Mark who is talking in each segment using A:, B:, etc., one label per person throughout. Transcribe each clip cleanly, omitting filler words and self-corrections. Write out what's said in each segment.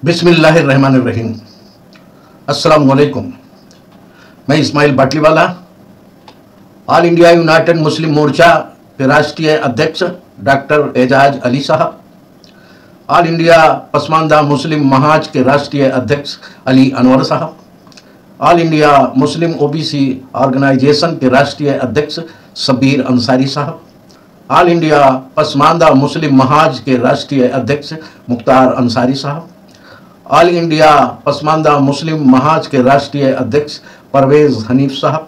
A: बिस्मिल्लाहिर्रहमानिर्रहीम। अस्सलाम वालेकुम। मैं Ismail Batliwala, all India United Muslim Morcha के राष्ट्रीय अध्यक्ष डॉक्टर एजाज अली साहब, ऑल इंडिया पसमानदा मुस्लिम महाज के राष्ट्रीय अध्यक्ष अली अनवर साहब, all India Muslim OBC organisation के राष्ट्रीय अध्यक्ष सबीर अंसारी साहब, ऑल इंडिया पसमानदा मुस्लिम महाज के राष्ट्रीय अध्यक्ष मुख्तार अंसारी साहब, ऑल इंडिया पसमानदा मुस्लिम महाज के राष्ट्रीय अध्यक्ष परवेज हनीफ साहब,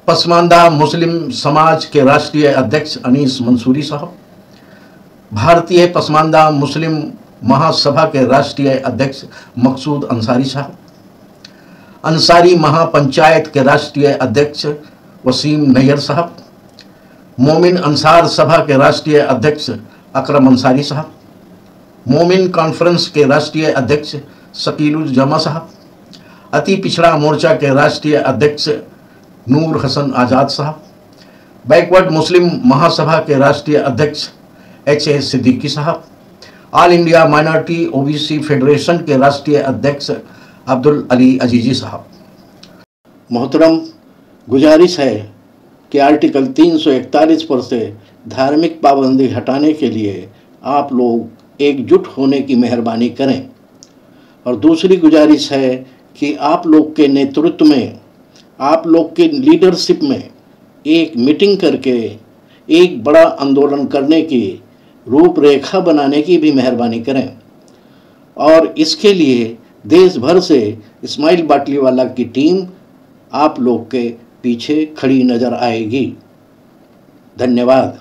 A: पसमानदा मुस्लिम समाज के राष्ट्रीय अध्यक्ष अनीस मंसूरी साहब, भारतीय पसमानदा मुस्लिम महासभा के राष्ट्रीय अध्यक्ष मकसूद अंसारी साहब, अंसारी महापंचायत के राष्ट्रीय अध्यक्ष वसीम नैयर साहब, मोमिन अंसार सभा के राष्ट्रीय अध्यक्ष अकरम अंसारी साहब, मोमिन कॉन्फ्रेंस के राष्ट्रीय अध्यक्ष शकीलुल जमा साहब, अति पिछड़ा मोर्चा के राष्ट्रीय अध्यक्ष नूर हसन आज़ाद साहब, बैकवर्ड मुस्लिम महासभा के राष्ट्रीय अध्यक्ष एच.ए. सिद्दीकी साहब, all India minority OBC federation के राष्ट्रीय अध्यक्ष अब्दुल अली अजीजी साहब। मोहतरम, गुजारिश है कि आर्टिकल 341 पर से धार्मिक पाबंदी हटाने के लिए आप लोग एकजुट होने की मेहरबानी करें। और दूसरी गुजारिश है कि आप लोग के नेतृत्व में, आप लोग के लीडरशिप में एक मीटिंग करके एक बड़ा आंदोलन करने की रूपरेखा बनाने की भी मेहरबानी करें। और इसके लिए देश भर से इस्माइल बाटलीवाला की टीम आप लोग के पीछे खड़ी नज़र आएगी। धन्यवाद।